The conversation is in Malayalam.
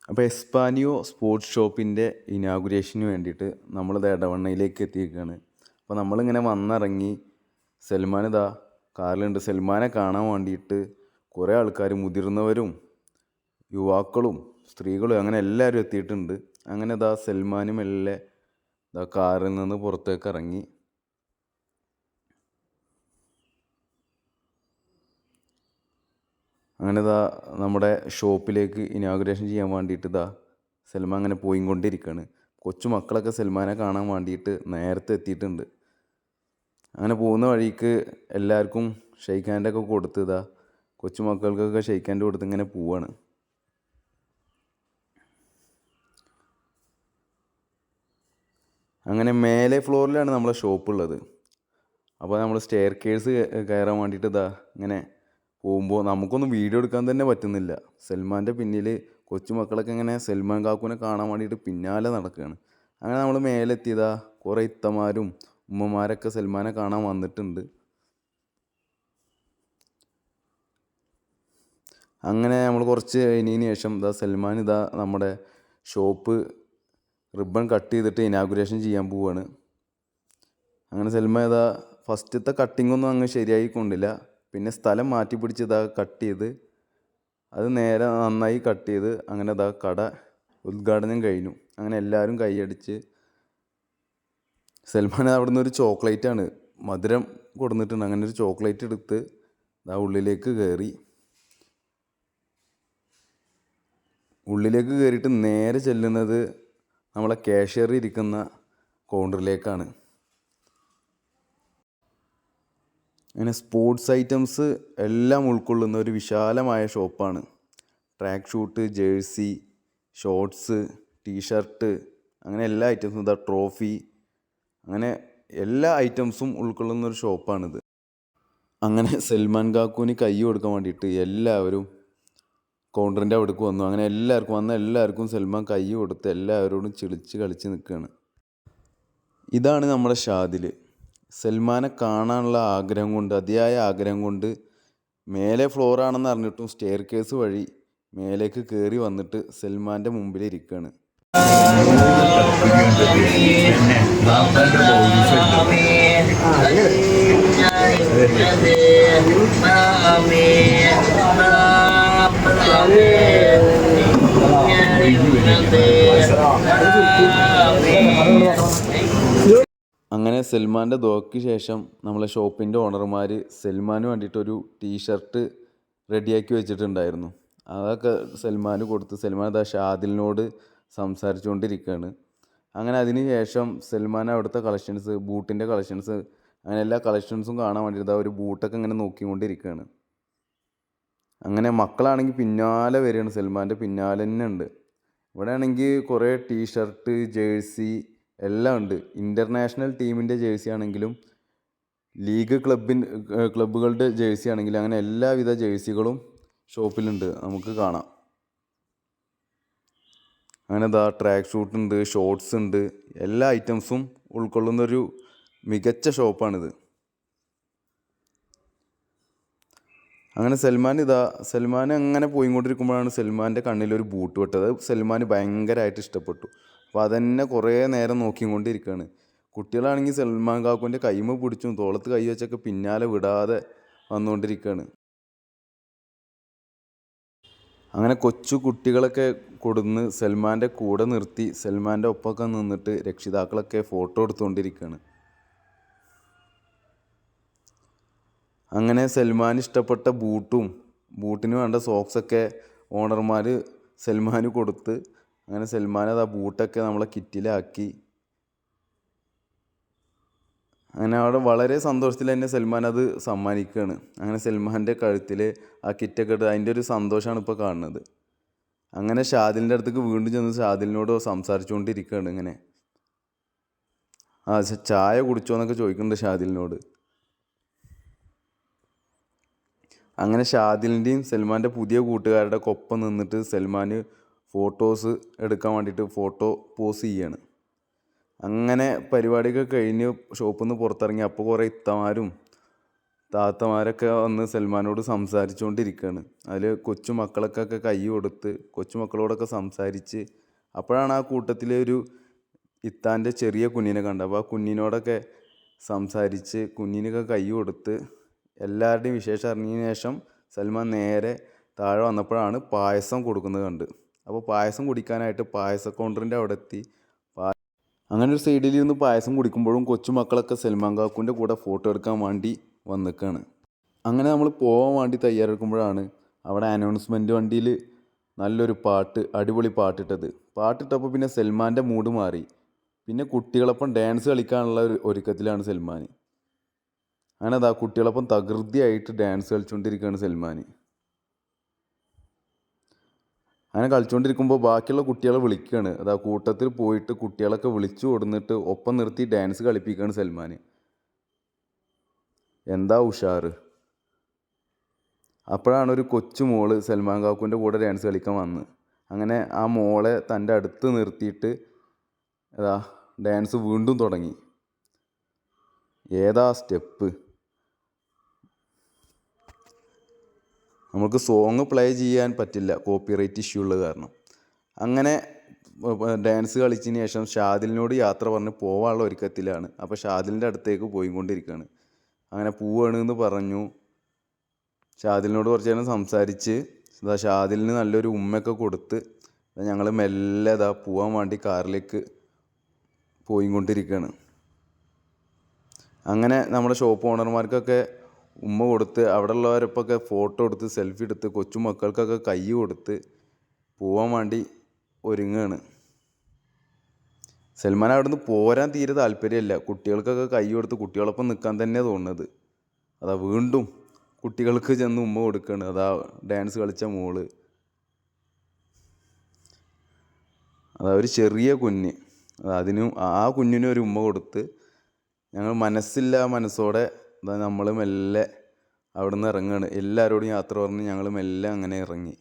അപ്പോൾ എസ്പാനിയോ സ്പോർട്സ് ഷോപ്പിൻ്റെ ഇനാഗുറേഷന് വേണ്ടിയിട്ട് നമ്മളിത് എടവണ്ണയിലേക്ക് എത്തിയിരിക്കുകയാണ്. അപ്പോൾ നമ്മളിങ്ങനെ വന്നിറങ്ങി സൽമാൻ ഇതാ കാറിലുണ്ട്. സൽമാനെ കാണാൻ വേണ്ടിയിട്ട് കുറേ ആൾക്കാർ, മുതിർന്നവരും യുവാക്കളും സ്ത്രീകളും അങ്ങനെ എല്ലാവരും എത്തിയിട്ടുണ്ട്. അങ്ങനെ ഇതാ സൽമാനും മെല്ലെ ഇതാ കാറിൽ നിന്ന് പുറത്തേക്ക് ഇറങ്ങി. അങ്ങനെ ഇതാ നമ്മുടെ ഷോപ്പിലേക്ക് ഇനാഗുറേഷൻ ചെയ്യാൻ വേണ്ടിയിട്ട് ഇതാ സൽമാൻ അങ്ങനെ പോയിക്കൊണ്ടിരിക്കുകയാണ്. കൊച്ചു മക്കളൊക്കെ സൽമാനെ കാണാൻ വേണ്ടിയിട്ട് നേരത്തെ എത്തിയിട്ടുണ്ട്. അങ്ങനെ പോകുന്ന വഴിക്ക് എല്ലാവർക്കും ഷെയ്ക്ക് ഹാൻഡൊക്കെ കൊടുത്ത് ഇതാ കൊച്ചു മക്കൾക്കൊക്കെ ഷെയ്ക്ക് ഹാൻഡ് കൊടുത്ത് ഇങ്ങനെ പോവാണ്. അങ്ങനെ മേലെ ഫ്ലോറിലാണ് നമ്മളെ ഷോപ്പുള്ളത്. അപ്പോൾ നമ്മൾ സ്റ്റെയർ കേസ് കയറാൻ വേണ്ടിയിട്ട് ഇതാ ഇങ്ങനെ പോകുമ്പോൾ നമുക്കൊന്നും വീഡിയോ എടുക്കാൻ തന്നെ പറ്റുന്നില്ല. സൽമാൻ്റെ പിന്നിൽ കൊച്ചുമക്കളൊക്കെ ഇങ്ങനെ സൽമാൻ കാക്കുവിനെ കാണാൻ വേണ്ടിയിട്ട് പിന്നാലെ നടക്കുകയാണ്. അങ്ങനെ നമ്മൾ മേലെത്തിയതാ കുറേ ഇത്തമാരും ഉമ്മമാരൊക്കെ സൽമാനെ കാണാൻ വന്നിട്ടുണ്ട്. അങ്ങനെ നമ്മൾ കുറച്ച് കഴിഞ്ഞതിന് ശേഷം ഇതാ സൽമാൻ ഇതാ നമ്മുടെ ഷോപ്പ് റിബൺ കട്ട് ചെയ്തിട്ട് ഇനാഗുറേഷൻ ചെയ്യാൻ പോവുകയാണ്. അങ്ങനെ സൽമാൻ ഇതാ ഫസ്റ്റത്തെ കട്ടിങ്ങൊന്നും അങ്ങ് ശരിയായി കൊണ്ടില്ല. പിന്നെ സ്ഥലം മാറ്റി പിടിച്ച് ഇതാ കട്ട് ചെയ്ത് അത് നേരെ നന്നായി കട്ട് ചെയ്ത് അങ്ങനെ ഇതാ കട ഉദ്ഘാടനം കഴിഞ്ഞു. അങ്ങനെ എല്ലാവരും കൈയടിച്ച് സൽമാൻ അവിടെ നിന്ന് ഒരു ചോക്ലേറ്റാണ് മധുരം കൊടുത്തിട്ടുണ്ട്. അങ്ങനെ ഒരു ചോക്ലേറ്റ് എടുത്ത് ഇതാ ഉള്ളിലേക്ക് കയറിയിട്ട് നേരെ ചെല്ലുന്നത് നമ്മളെ കാഷ്യർ ഇരിക്കുന്ന കൗണ്ടറിലേക്കാണ്. അങ്ങനെ സ്പോർട്സ് ഐറ്റംസ് എല്ലാം ഉൾക്കൊള്ളുന്ന ഒരു വിശാലമായ ഷോപ്പാണ്. Track suit, jersey, shorts, T shirt, അങ്ങനെ എല്ലാ ഐറ്റംസും, ഇതാ ട്രോഫി, അങ്ങനെ എല്ലാ ഐറ്റംസും ഉൾക്കൊള്ളുന്ന ഒരു ഷോപ്പാണിത്. അങ്ങനെ സൽമാൻ കാക്കുവിന് കൈ കൊടുക്കാൻ വേണ്ടിയിട്ട് എല്ലാവരും കൗണ്ടറിൻ്റെ അവിടേക്ക് വന്നു. അങ്ങനെ എല്ലാവർക്കും സൽമാൻ കൈ കൊടുത്ത് എല്ലാവരോടും ചിളിച്ച് കളിച്ച് നിൽക്കുകയാണ്. ഇതാണ് നമ്മുടെ ഷാദിൽ. സൽമാനെ കാണാനുള്ള ആഗ്രഹം കൊണ്ട്, അതിയായ ആഗ്രഹം കൊണ്ട് മേലെ ഫ്ലോറാണെന്ന് അറിഞ്ഞിട്ടും സ്റ്റെയർ കേസ് വഴി മേലേക്ക് കയറി വന്നിട്ട് സൽമാൻ്റെ മുമ്പിൽ ഇരിക്കുകയാണ്. അങ്ങനെ സൽമാൻ്റെ ദുആക്ക് ശേഷം നമ്മളെ ഷോപ്പിൻ്റെ ഓണർമാർ സൽമാന് വേണ്ടിയിട്ടൊരു ടീഷർട്ട് റെഡിയാക്കി വെച്ചിട്ടുണ്ടായിരുന്നു. അതൊക്കെ സൽമാന് കൊടുത്ത് സൽമാൻ അതാ ഷാദിലിനോട് സംസാരിച്ചുകൊണ്ടിരിക്കുകയാണ്. അങ്ങനെ അതിന് ശേഷം സൽമാൻ അവിടുത്തെ കളക്ഷൻസ്, ബൂട്ടിൻ്റെ കളക്ഷൻസ്, അങ്ങനെ എല്ലാ കളക്ഷൻസും കാണാൻ വേണ്ടിയിട്ട് ഒരു ബൂട്ടൊക്കെ ഇങ്ങനെ നോക്കിക്കൊണ്ടിരിക്കുകയാണ്. അങ്ങനെ മക്കളാണെങ്കിൽ പിന്നാലെ വരികയാണ്, സൽമാൻ്റെ പിന്നാലെ തന്നെ ഉണ്ട്. ഇവിടെ ആണെങ്കിൽ കുറേ ടീഷർട്ട്, ജേഴ്സി എല്ലാം ഉണ്ട്. ഇൻ്റർനാഷണൽ ടീമിൻ്റെ ജേഴ്സി ആണെങ്കിലും ലീഗ് ക്ലബ്ബുകളുടെ ജേഴ്സി ആണെങ്കിലും അങ്ങനെ എല്ലാവിധ ജേഴ്സികളും ഷോപ്പിലുണ്ട്, നമുക്ക് കാണാം. അങ്ങനെ ഇതാ ട്രാക്ക് ഷൂട്ട് ഉണ്ട്, ഷോർട്സ് ഉണ്ട്, എല്ലാ ഐറ്റംസും ഉൾക്കൊള്ളുന്നൊരു മികച്ച ഷോപ്പാണിത്. അങ്ങനെ സൽമാൻ അങ്ങനെ പോയിക്കൊണ്ടിരിക്കുമ്പോഴാണ് സൽമാൻ്റെ കണ്ണിലൊരു ബൂട്ട് പെട്ടത്. സൽമാന് ഭയങ്കരമായിട്ട് ഇഷ്ടപ്പെട്ടു. അപ്പോൾ അതന്നെ കുറേ നേരം നോക്കിക്കൊണ്ടിരിക്കുകയാണ്. കുട്ടികളാണെങ്കിൽ സൽമാൻ കാക്കുവിൻ്റെ കൈമ പിടിച്ചും തോളത്ത് കൈ വെച്ചൊക്കെ പിന്നാലെ വിടാതെ വന്നുകൊണ്ടിരിക്കുകയാണ്. അങ്ങനെ കൊച്ചു കുട്ടികളൊക്കെ കൊടുന്ന് സൽമാൻ്റെ കൂടെ നിർത്തി സൽമാൻ്റെ ഒപ്പമൊക്കെ നിന്നിട്ട് രക്ഷിതാക്കളൊക്കെ ഫോട്ടോ എടുത്തുകൊണ്ടിരിക്കുകയാണ്. അങ്ങനെ സൽമാൻ ഇഷ്ടപ്പെട്ട ബൂട്ടിന് വേണ്ട സോക്സൊക്കെ ഓണർമാർ സൽമാന് കൊടുത്ത് അങ്ങനെ സൽമാൻ അത് ആ ബൂട്ടൊക്കെ നമ്മളെ കിറ്റിലാക്കി. അങ്ങനെ അവിടെ വളരെ സന്തോഷത്തിൽ തന്നെ സൽമാൻ അത് സമ്മാനിക്കുകയാണ്. അങ്ങനെ സൽമാൻ്റെ കഴുത്തിൽ ആ കിറ്റൊക്കെ ഇട്ട് അതിൻ്റെ ഒരു സന്തോഷമാണ് ഇപ്പോൾ കാണുന്നത്. അങ്ങനെ ഷാദിലിൻ്റെ അടുത്തേക്ക് വീണ്ടും ചെന്ന് ഷാദിലിനോട് സംസാരിച്ചുകൊണ്ടിരിക്കുകയാണ്. ഇങ്ങനെ ചായ കുടിച്ചോ എന്നൊക്കെ ചോദിക്കുന്നുണ്ട് ഷാദിലിനോട്. അങ്ങനെ ഷാദിലിൻ്റെയും സൽമാൻ്റെ പുതിയ കൂട്ടുകാരുടെ ഒപ്പം നിന്നിട്ട് സൽമാൻ ഫോട്ടോസ് എടുക്കാൻ വേണ്ടിയിട്ട് ഫോട്ടോ പോസ് ചെയ്യാണ്. അങ്ങനെ പരിപാടിയൊക്കെ കഴിഞ്ഞ് ഷോപ്പിൽ നിന്ന് പുറത്തിറങ്ങി അപ്പോൾ കുറേ ഇത്തമാരും താത്തമാരൊക്കെ വന്ന് സൽമാനോട് സംസാരിച്ചുകൊണ്ടിരിക്കുകയാണ്. അതിൽ കൊച്ചുമക്കളൊക്കെ കൈ കൊടുത്ത് കൊച്ചുമക്കളോടൊക്കെ സംസാരിച്ച്, അപ്പോഴാണ് ആ കൂട്ടത്തിലെ ഒരു ഇത്താൻ്റെ ചെറിയ കുഞ്ഞിനെ കണ്ടത്. അപ്പോൾ ആ കുഞ്ഞിനോടൊക്കെ സംസാരിച്ച് കുഞ്ഞിനൊക്കെ കൈ കൊടുത്ത് എല്ലാവരുടെയും വിശേഷം അറിഞ്ഞതിന് ശേഷം സൽമാൻ നേരെ താഴെ വന്നപ്പോഴാണ് പായസം കൊടുക്കുന്നത് കണ്ട്. അപ്പോൾ പായസം കുടിക്കാനായിട്ട് പായസ കൗണ്ടറിൻ്റെ അവിടെ എത്തി. അങ്ങനെ ഒരു സൈഡിലിരുന്ന് പായസം കുടിക്കുമ്പോഴും കൊച്ചുമക്കളൊക്കെ സൽമാൻ കാക്കുവിൻ്റെ കൂടെ ഫോട്ടോ എടുക്കാൻ വേണ്ടി വന്നിക്കാണ്. അങ്ങനെ നമ്മൾ പോകാൻ വേണ്ടി തയ്യാറെടുക്കുമ്പോഴാണ് അവിടെ അനൗൺസ്മെൻറ്റ് വണ്ടിയിൽ നല്ലൊരു പാട്ട്, അടിപൊളി പാട്ടിട്ടത്. പാട്ടിട്ടപ്പോൾ പിന്നെ സൽമാൻ്റെ മൂഡ് മാറി. പിന്നെ കുട്ടികളൊപ്പം ഡാൻസ് കളിക്കാനുള്ള ഒരു ഒരുക്കത്തിലാണ് സൽമാൻ. അങ്ങനെ അതാ കുട്ടികളൊപ്പം തകൃതിയായിട്ട് ഡാൻസ് കളിച്ചുകൊണ്ടിരിക്കുകയാണ് സൽമാൻ. അങ്ങനെ കളിച്ചുകൊണ്ടിരിക്കുമ്പോൾ ബാക്കിയുള്ള കുട്ടികളെ വിളിക്കുകയാണ്. അതാ കൂട്ടത്തിൽ പോയിട്ട് കുട്ടികളൊക്കെ വിളിച്ചു കൊടുന്നിട്ട് ഒപ്പം നിർത്തി ഡാൻസ് കളിപ്പിക്കുകയാണ് സൽമാൻ. എന്താ ഉഷാറ്! അപ്പോഴാണ് ഒരു കൊച്ചു മോള് സൽമാൻ കാക്കുവിൻ്റെ കൂടെ ഡാൻസ് കളിക്കാൻ വന്ന്. അങ്ങനെ ആ മോളെ തൻ്റെ അടുത്ത് നിർത്തിയിട്ട് അതാ ഡാൻസ് വീണ്ടും തുടങ്ങി. ഏതാ സ്റ്റെപ്പ്! നമുക്ക് സോങ് പ്ലേ ചെയ്യാൻ പറ്റില്ല, കോപ്പിറൈറ്റ് ഇഷ്യൂ ഉള്ളത് കാരണം. അങ്ങനെ ഡാൻസ് കളിച്ചതിന് ശേഷം ഷാദിലിനോട് യാത്ര പറഞ്ഞ് പോകാനുള്ള ഒരുക്കത്തിലാണ്. അപ്പോൾ ഷാദിലിൻ്റെ അടുത്തേക്ക് പോയിക്കൊണ്ടിരിക്കുകയാണ്. അങ്ങനെ പോവുകയാണെന്ന് പറഞ്ഞു. ഷാദിലിനോട് കുറച്ച് നേരം സംസാരിച്ച് ഷാദിലിന് നല്ലൊരു ഉമ്മയൊക്കെ കൊടുത്ത് ഞങ്ങൾ മെല്ലെ പോകാൻ വേണ്ടി കാറിലേക്ക് പോയിക്കൊണ്ടിരിക്കുകയാണ്. അങ്ങനെ നമ്മുടെ ഷോപ്പ് ഓണർമാർക്കൊക്കെ ഉമ്മ കൊടുത്ത് അവിടെ ഉള്ളവരൊപ്പൊക്കെ ഫോട്ടോ എടുത്ത് സെൽഫി എടുത്ത് കൊച്ചുമക്കൾക്കൊക്കെ കൈ കൊടുത്ത് പോകാൻ വേണ്ടി ഒരുങ്ങുകയാണ്. സൽമാൻ അവിടെ നിന്ന് പോരാൻ തീരെ താല്പര്യമല്ല. കുട്ടികൾക്കൊക്കെ കൈ കൊടുത്ത് കുട്ടികളൊപ്പം നിൽക്കാൻ തന്നെ തോന്നുന്നത്. അതാ വീണ്ടും കുട്ടികൾക്ക് ചെന്ന് ഉമ്മ കൊടുക്കുകയാണ്. അതാ ഡാൻസ് കളിച്ച മോള്, അതാ ഒരു ചെറിയ കുഞ്ഞ്, അതിനും ആ കുഞ്ഞിനും ഒരു ഉമ്മ കൊടുത്ത് ഞങ്ങൾ മനസ്സോടെ നമ്മൾ മെല്ലെ അവിടെ നിന്ന് ഇറങ്ങുകയാണ്. എല്ലാവരോടും യാത്ര പറഞ്ഞ് ഞങ്ങൾ മെല്ലെ അങ്ങനെ ഇറങ്ങി.